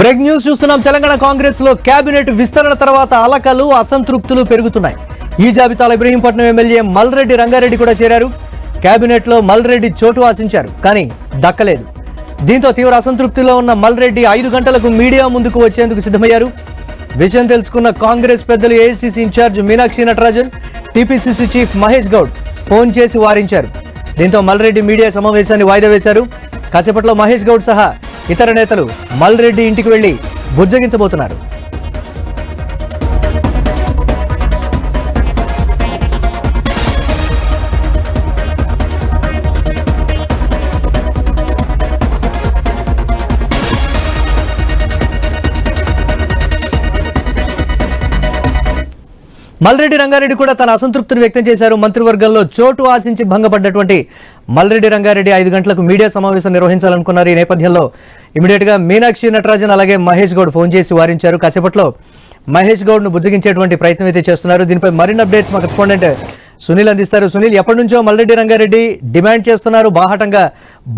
Break news చూస్తున్నాం. తెలంగాణ కాంగ్రెస్ లో cabinet విస్తరణ తర్వాత అలకలు అసంతృప్తులు పెరుగుతున్నాయి. ఈ జాబితాలో ఇబ్రహీంపట్నం ఎమ్మెల్యే మల్రెడ్డి రంగారెడ్డి కూడా చేరారు. కేబినెట్ లో మల్రెడ్డి చోటు ఆశించారు, కానీ దక్కలేదు. దీంతో తీవ్ర అసంతృప్తిలో ఉన్న మల్రెడ్డి 5 గంటలకు మీడియా ముందుకు వచ్చేందుకు సిద్ధమయ్యారు. విషయం తెలుసుకున్న కాంగ్రెస్ పెద్దలు AICC in charge Meenakshi Natarajan, TPCC chief Mahesh Goud phone చేసి వారించారు. దీంతో మల్రెడ్డి మీడియా సమావేశాన్ని వాయిదా వేశారు. కాసేపట్లో మహేష్ గౌడ్ సహా ఇతర నేతలు మల్రెడ్డి ఇంటికి వెళ్లి బుజ్జగించబోతున్నారు. మల్రెడ్డి రంగారెడ్డి కూడా తన అసంతృప్తిని వ్యక్తం చేశారు. మంత్రివర్గంలో చోటు ఆశించి భంగపడ్డటువంటి మల్రెడ్డి రంగారెడ్డి 5 గంటలకు మీడియా సమావేశం నిర్వహించాలనుకున్నారు. ఈ నేపథ్యంలో ఇమీడియట్ గా మీనాక్షి నటరాజన్ అలాగే మహేష్ గౌడ్ ఫోన్ చేసి వారించారు. కాసేపట్లో మహేష్ గౌడ్ ను బుజ్జగించేటువంటి ప్రయత్నం అయితే చేస్తున్నారు. దీనిపై మరిన్ని అప్డేట్స్ మా కరెస్పాండెంట్ సునీల్ అందిస్తారు. సునీల్, ఎప్పటి నుంచో మల్రెడ్డి రంగారెడ్డి డిమాండ్ చేస్తున్నారు. బాహాటంగా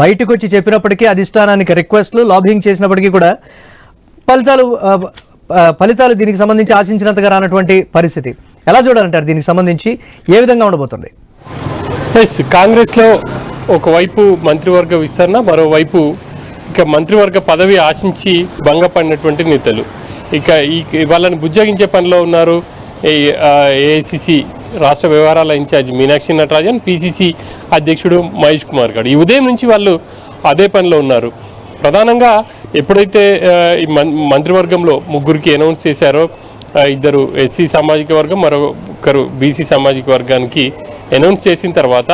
బయటకు వచ్చి చెప్పినప్పటికీ, అధిష్టానానికి రిక్వెస్ట్లు లాబింగ్ చేసినప్పటికీ కూడా ఫలితాలు దీనికి సంబంధించి ఆశించినంతగా రానటువంటి పరిస్థితి. ఎలా చూడాలంటారు? దీనికి సంబంధించి ఏ విధంగా ఉండబోతుంది? కాంగ్రెస్లో ఒకవైపు మంత్రివర్గ విస్తరణ, మరోవైపు ఇక మంత్రివర్గ పదవి ఆశించి భంగపడినటువంటి నేతలు ఇక వాళ్ళని బుజ్జగించే పనిలో ఉన్నారు. ఏఐసిసి రాష్ట్ర వ్యవహారాల ఇన్ఛార్జ్ మీనాక్షి నటరాజన్, పిసిసి అధ్యక్షుడు మహేష్ కుమార్ గౌడ్. ఈ ఉదయం నుంచి వాళ్ళు అదే పనిలో ఉన్నారు. ప్రధానంగా ఎప్పుడైతే ఈ మంత్రివర్గంలో ముగ్గురికి అనౌన్స్ చేశారో, 2 ఎస్సీ సామాజిక వర్గం, మరొకరు బీసీ సామాజిక వర్గానికి అనౌన్స్ చేసిన తర్వాత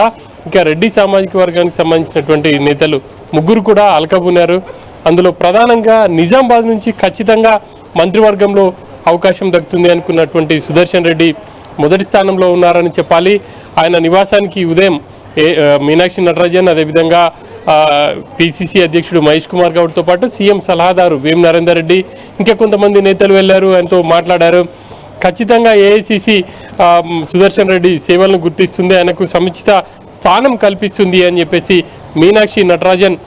ఇంకా రెడ్డి సామాజిక వర్గానికి సంబంధించినటువంటి నేతలు ముగ్గురు కూడా అలకబున్నారు. అందులో ప్రధానంగా నిజామాబాద్ నుంచి ఖచ్చితంగా మంత్రివర్గంలో అవకాశం దక్కుతుంది అనుకున్నటువంటి సుదర్శన్ రెడ్డి మొదటి స్థానంలో ఉన్నారని చెప్పాలి. ఆయన నివాసానికి ఉదయం మీనాక్షి నటరాజన్, అదేవిధంగా పిసిసి అధ్యక్షుడు మహేష్ కుమార్ గౌడ్తో పాటు సీఎం సలహాదారు వేం నరేందర్ రెడ్డి, ఇంకా కొంతమంది నేతలు వెళ్లారు, ఆయనతో మాట్లాడారు. ఖచ్చితంగా ఏఐసిసి సుదర్శన్ రెడ్డి సేవలను గుర్తిస్తుంది, ఆయనకు సముచిత స్థానం కల్పిస్తుంది అని చెప్పేసి మీనాక్షి నటరాజన్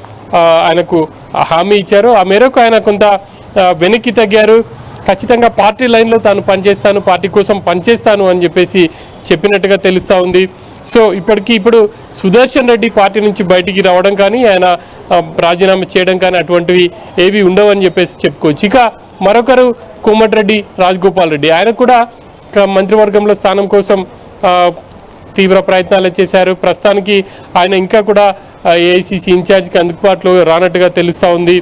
ఆయనకు హామీ ఇచ్చారు. ఆ మేరకు ఆయన కొంత వెనక్కి తగ్గారు. ఖచ్చితంగా పార్టీ లైన్లో తాను పనిచేస్తాను, పార్టీ కోసం పనిచేస్తాను అని చెప్పేసి చెప్పినట్టుగా తెలుస్తూ ఉంది. సో ఇప్పుడు సుదర్శన్ రెడ్డి పార్టీ నుంచి బయటికి రావడం కానీ, ఆయన రాజీనామా చేయడం కానీ అటువంటివి ఏవి ఉండవని చెప్పేసి చెప్పుకోవచ్చు. ఇక మరొకరు కోమటిరెడ్డి రాజగోపాల్ రెడ్డి, ఆయన కూడా మంత్రివర్గంలో స్థానం కోసం తీవ్ర ప్రయత్నాలు చేశారు. ప్రస్తుతానికి ఆయన ఇంకా కూడా ఏఐసిసి ఇన్ఛార్జ్కి అందుబాటులో రానట్టుగా తెలుస్తూ ఉంది.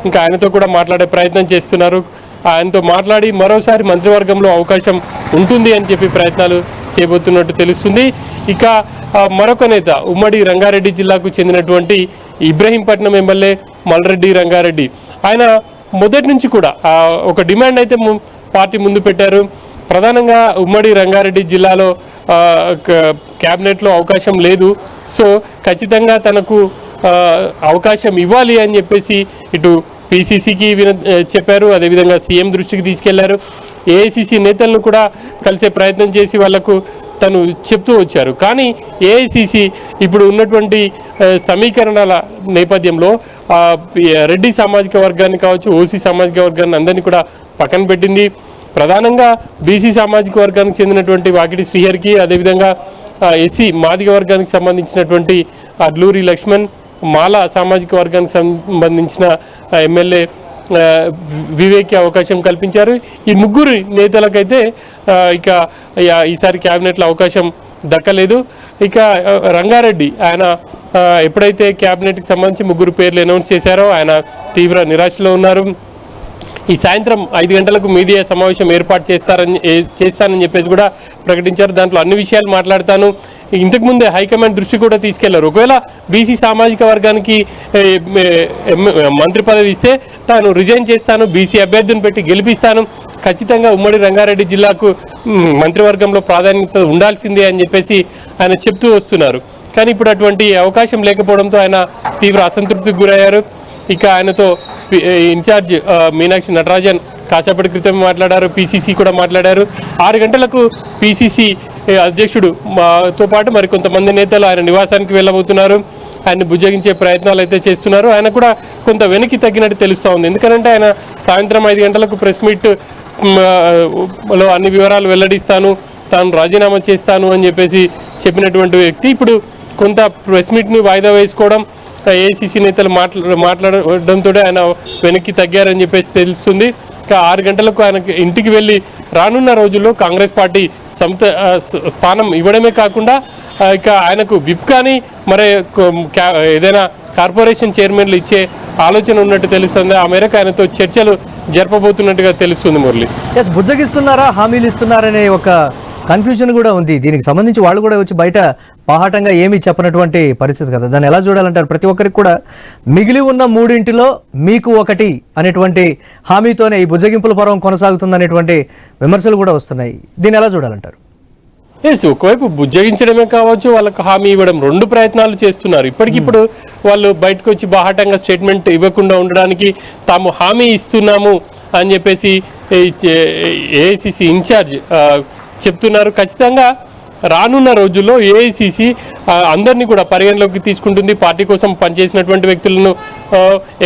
ఇంకా ఆయనతో కూడా మాట్లాడే ప్రయత్నం చేస్తున్నారు. ఆయనతో మాట్లాడి మరోసారి మంత్రివర్గంలో అవకాశం ఉంటుంది అని చెప్పి ప్రయత్నాలు చేయబోతున్నట్టు తెలుస్తుంది. ఇక మరొక నేత, ఉమ్మడి రంగారెడ్డి జిల్లాకు చెందినటువంటి ఇబ్రహీంపట్నం ఎమ్మెల్యే మల్రెడ్డి రంగారెడ్డి, ఆయన మొదటి నుంచి కూడా ఒక డిమాండ్ అయితే పార్టీ ముందు పెట్టారు. ప్రధానంగా ఉమ్మడి రంగారెడ్డి జిల్లాలో క్యాబినెట్లో అవకాశం లేదు, సో ఖచ్చితంగా తనకు అవకాశం ఇవ్వాలి అని చెప్పేసి ఇటు పిసిసికి చెప్పారు, అదేవిధంగా సీఎం దృష్టికి తీసుకెళ్లారు. ఏఐసిసి నేతలను కూడా కలిసే ప్రయత్నం చేసి వాళ్లకు తను చెప్తూ వచ్చారు. కానీ ఏఐసిసి ఇప్పుడు ఉన్నటువంటి సమీకరణల నేపథ్యంలో రెడ్డి సామాజిక వర్గాన్ని కావచ్చు, ఓసీ సామాజిక వర్గాన్ని అందరినీ కూడా పక్కన పెట్టింది. ప్రధానంగా బీసీ సామాజిక వర్గానికి చెందినటువంటి వాకిటి శ్రీహరికి, అదేవిధంగా ఎస్సీ మాదిగ వర్గానికి సంబంధించినటువంటి అడ్లూరి లక్ష్మణ్, మాల సామాజిక వర్గానికి సంబంధించిన ఎమ్మెల్యే వివేక్కి అవకాశం కల్పించారు. ఈ ముగ్గురు నేతలకైతే ఇక ఈసారి క్యాబినెట్లో అవకాశం దక్కలేదు. ఇక రంగారెడ్డి, ఆయన ఎప్పుడైతే క్యాబినెట్కి సంబంధించి ముగ్గురు పేర్లు అనౌన్స్ చేశారో ఆయన తీవ్ర నిరాశలో ఉన్నారు. ఈ సాయంత్రం 5 గంటలకు మీడియా సమావేశం ఏర్పాటు చేస్తానని చెప్పేసి కూడా ప్రకటించారు. దాంట్లో అన్ని విషయాలు మాట్లాడతాను, ఇంతకుముందే హైకమాండ్ దృష్టి కూడా తీసుకెళ్లారు. ఒకవేళ బీసీ సామాజిక వర్గానికి మంత్రి పదవి ఇస్తే తాను రిజైన్ చేస్తాను, బీసీ అభ్యర్థిని పెట్టి గెలిపిస్తాను, ఖచ్చితంగా ఉమ్మడి రంగారెడ్డి జిల్లాకు మంత్రివర్గంలో ప్రాధాన్యత ఉండాల్సిందే అని చెప్పేసి ఆయన చెప్తూ వస్తున్నారు. కానీ ఇప్పుడు అటువంటి అవకాశం లేకపోవడంతో ఆయన తీవ్ర అసంతృప్తికి గురయ్యారు. ఇక ఆయనతో ఇన్ఛార్జ్ మీనాక్షి నటరాజన్ కాసేపటి క్రితం మాట్లాడారు, పిసిసి కూడా మాట్లాడారు. 6 గంటలకు పిసిసి అధ్యక్షుడు తో పాటు మరికొంతమంది నేతలు ఆయన నివాసానికి వెళ్ళబోతున్నారు. ఆయన్ని బుజ్జగించే ప్రయత్నాలు అయితే చేస్తున్నారు. ఆయన కూడా కొంత వెనక్కి తగ్గినట్టు తెలుస్తూ ఉంది. ఎందుకంటే ఆయన సాయంత్రం 5 గంటలకు ప్రెస్ మీట్ లో అన్ని వివరాలు వెల్లడిస్తాను, తాను రాజీనామా చేస్తాను అని చెప్పేసి చెప్పినటువంటి వ్యక్తి ఇప్పుడు కొంత ప్రెస్ మీట్ని వాయిదా వేసుకోవడం, ఏఐసిసి నేతలు మాట్లాడడంతో ఆయన వెనక్కి తగ్గారని చెప్పేసి తెలుస్తుంది. ఇంకా 6 గంటలకు ఆయనకి ఇంటికి వెళ్ళి రానున్న రోజుల్లో కాంగ్రెస్ పార్టీ స్థానం ఇవ్వడమే కాకుండా ఇక ఆయనకు విప్ కానీ మరే ఏదైనా కార్పొరేషన్ చైర్మన్లు ఇచ్చే ఆలోచన ఉన్నట్టు తెలుస్తుంది. ఆ మేరకు ఆయనతో చర్చలు జరపబోతున్నట్టుగా తెలుస్తుంది మురళి. ఎస్, బుజ్జగిస్తున్నారా హామీలు ఇస్తున్నారనే ఒక కన్ఫ్యూజన్ కూడా ఉంది. దీనికి సంబంధించి వాళ్ళు కూడా వచ్చి బయట బాహాటంగా ఏమీ చెప్పనటువంటి పరిస్థితి కదా. దాన్ని ఎలా చూడాలంటారు? ప్రతి ఒక్కరికి కూడా మిగిలి ఉన్న 3 మీకు ఒకటి అనేటువంటి హామీతోనే ఈ బుజ్జగింపుల పర్వం కొనసాగుతుందనేటువంటి విమర్శలు కూడా వస్తున్నాయి. దీన్ని ఎలా చూడాలంటారు? ఒకవైపు బుజ్జగించడమే కావచ్చు, వాళ్ళకు హామీ ఇవ్వడం, 2 ప్రయత్నాలు చేస్తున్నారు. ఇప్పటికిప్పుడు వాళ్ళు బయటకు వచ్చి బాహాటంగా స్టేట్మెంట్ ఇవ్వకుండా ఉండడానికి తాము హామీ ఇస్తున్నాము అని చెప్పేసి ఏఐసిసి ఇన్ఛార్జ్ చెప్తున్నారు. ఖచ్చితంగా రానున్న రోజుల్లో ఏఐసిసి అందరినీ కూడా పరిగణలోకి తీసుకుంటుంది. పార్టీ కోసం పనిచేసినటువంటి వ్యక్తులను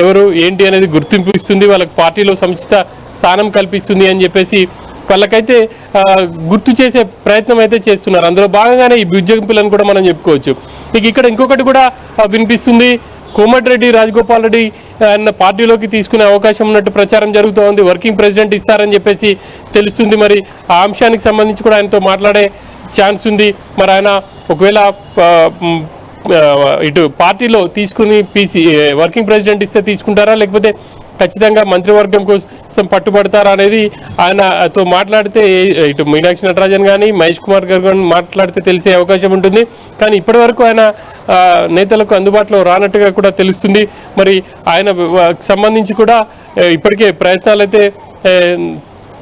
ఎవరు ఏంటి అనేది గుర్తింపు ఇస్తుంది, వాళ్ళకి పార్టీలో సముచిత స్థానం కల్పిస్తుంది అని చెప్పేసి వాళ్ళకైతే గుర్తు చేసే ప్రయత్నం అయితే చేస్తున్నారు. అందులో భాగంగానే ఈ బుజ్జగింపులను కూడా మనం చెప్పుకోవచ్చు. ఇక్కడ ఇంకొకటి కూడా వినిపిస్తుంది. కోమటిరెడ్డి రాజగోపాల్ రెడ్డి ఆయన పార్టీలోకి తీసుకునే అవకాశం ఉన్నట్టు ప్రచారం జరుగుతూ ఉంది. వర్కింగ్ ప్రెసిడెంట్ ఇస్తారని చెప్పేసి తెలుస్తుంది. మరి ఆ అంశానికి సంబంధించి కూడా ఆయనతో మాట్లాడే ఛాన్స్ ఉంది. మరి ఆయన ఒకవేళ ఇటు పార్టీలో తీసుకుని వర్కింగ్ ప్రెసిడెంట్ ఇస్తే తీసుకుంటారా, లేకపోతే ఖచ్చితంగా మంత్రివర్గం కోసం పట్టుబడతారా అనేది ఆయనతో మాట్లాడితే, ఇటు మీనాక్షి నటరాజన్ కానీ మహేష్ కుమార్ గారు కానీ మాట్లాడితే తెలిసే అవకాశం ఉంటుంది. కానీ ఇప్పటి వరకు ఆయన నేతలకు అందుబాటులో రానట్టుగా కూడా తెలుస్తుంది. మరి ఆయన సంబంధించి కూడా ఇప్పటికే ప్రయత్నాలు అయితే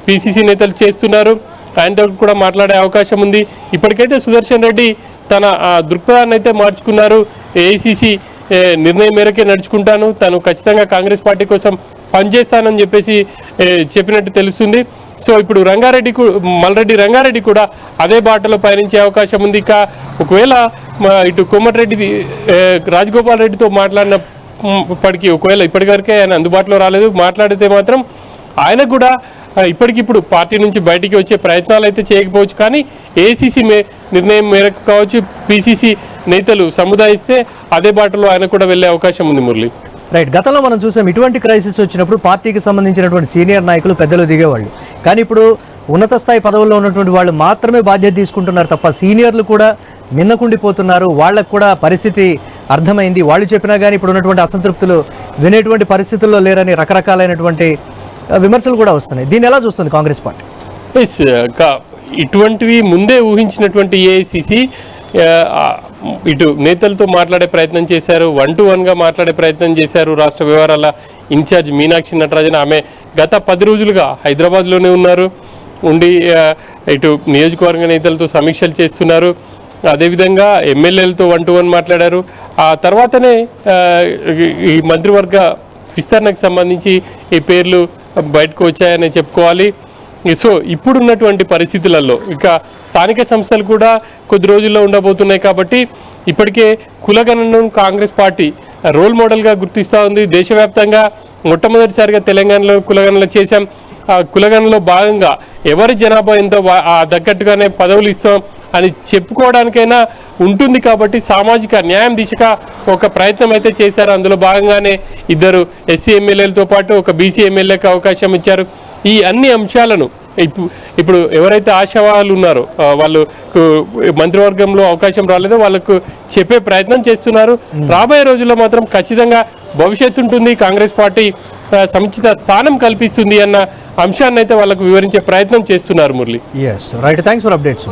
పిసిసి నేతలు చేస్తున్నారు. ఆయనతో కూడా మాట్లాడే అవకాశం ఉంది. ఇప్పటికైతే సుదర్శన్ రెడ్డి తన దృక్పథాన్ని అయితే మార్చుకున్నారు. ఏఐసిసి నిర్ణయం మేరకే నడుచుకుంటాను, తను ఖచ్చితంగా కాంగ్రెస్ పార్టీ కోసం పనిచేస్తానని చెప్పేసి చెప్పినట్టు తెలుస్తుంది. సో ఇప్పుడు మల్రెడ్డి రంగారెడ్డి కూడా అదే బాటలో పయనించే అవకాశం ఉంది. ఇక ఒకవేళ ఇటు కోమటిరెడ్డి రాజగోపాల్ రెడ్డితో మాట్లాడినప్పటికీ ఒకవేళ ఇప్పటివరకే ఆయన అందుబాటులో రాలేదు, మాట్లాడితే మాత్రం ఆయన కూడా ఇప్పటికిప్పుడు పార్టీ నుంచి బయటికి వచ్చే ప్రయత్నాలు అయితే చేయకపోవచ్చు. కానీ ఏఐసిసి నిర్ణయం మేరకు కావచ్చు, పిసిసి నేతలు సముదాయిస్తే అదే బాటలో ఆయన కూడా వెళ్ళే అవకాశం ఉంది మురళి. రైట్, గతంలో మనం చూసాం ఇటువంటి క్రైసిస్ వచ్చినప్పుడు పార్టీకి సంబంధించినటువంటి సీనియర్ నాయకులు పెద్దలు దిగేవాళ్ళు. కానీ ఇప్పుడు ఉన్నత స్థాయి పదవుల్లో ఉన్నటువంటి వాళ్ళు మాత్రమే బాధ్యత తీసుకుంటున్నారు తప్ప సీనియర్లు కూడా మిన్నకుండిపోతున్నారు. వాళ్ళకు కూడా పరిస్థితి అర్థమైంది. వాళ్ళు చెప్పినా కానీ ఇప్పుడు ఉన్నటువంటి అసంతృప్తులు వినేటువంటి పరిస్థితుల్లో లేరని రకరకాలైనటువంటి విమర్శలు కూడా వస్తున్నాయి. దీన్ని ఎలా చూస్తుంది కాంగ్రెస్ పార్టీ? ఇటువంటివి ముందే ఊహించినటువంటి ఏఐసిసి ఇటు నేతలతో మాట్లాడే ప్రయత్నం చేశారు, 1-to-1గా మాట్లాడే ప్రయత్నం చేశారు. రాష్ట్ర వ్యవహారాల ఇన్ఛార్జ్ మీనాక్షి నటరాజన్ ఆమె గత 10 రోజులుగా హైదరాబాద్లోనే ఉండి ఇటు నియోజకవర్గ నేతలతో సమీక్షలు చేస్తున్నారు. అదేవిధంగా ఎమ్మెల్యేలతో 1-to-1 మాట్లాడారు. ఆ తర్వాతనే ఈ మంత్రివర్గ విస్తరణకు సంబంధించి ఈ పేర్లు బయటకు వచ్చాయని చెప్పుకోవాలి. సో ఇప్పుడున్నటువంటి పరిస్థితులలో ఇక స్థానిక సంస్థలు కూడా కొద్ది రోజుల్లో ఉండబోతున్నాయి కాబట్టి ఇప్పటికే కులగణను కాంగ్రెస్ పార్టీ రోల్ మోడల్గా గుర్తిస్తూ ఉంది. దేశవ్యాప్తంగా మొట్టమొదటిసారిగా తెలంగాణలో కులగణన చేశాం. ఆ కులగణనలో భాగంగా ఎవరి జనాభా ఎంతో తగ్గట్టుగానే పదవులు ఇస్తాం అని చెప్పుకోవడానికైనా ఉంటుంది. కాబట్టి సామాజిక న్యాయం దిశగా ఒక ప్రయత్నం అయితే చేశారు. అందులో భాగంగానే 2 ఎస్సీ ఎమ్మెల్యేలతో పాటు ఒక బీసీ ఎమ్మెల్యేకి అవకాశం ఇచ్చారు. ఈ అన్ని అంశాలను ఇప్పుడు ఎవరైతే ఆశావాహులు ఉన్నారో వాళ్ళు మంత్రివర్గంలో అవకాశం రాలేదో వాళ్ళకు చెప్పే ప్రయత్నం చేస్తున్నారు. రాబోయే రోజుల్లో మాత్రం ఖచ్చితంగా భవిష్యత్తు ఉంటుంది, కాంగ్రెస్ పార్టీ సముచిత స్థానం కల్పిస్తుంది అన్న అంశాన్ని అయితే వాళ్ళకు వివరించే ప్రయత్నం చేస్తున్నారు Murali. Right, thanks for updates.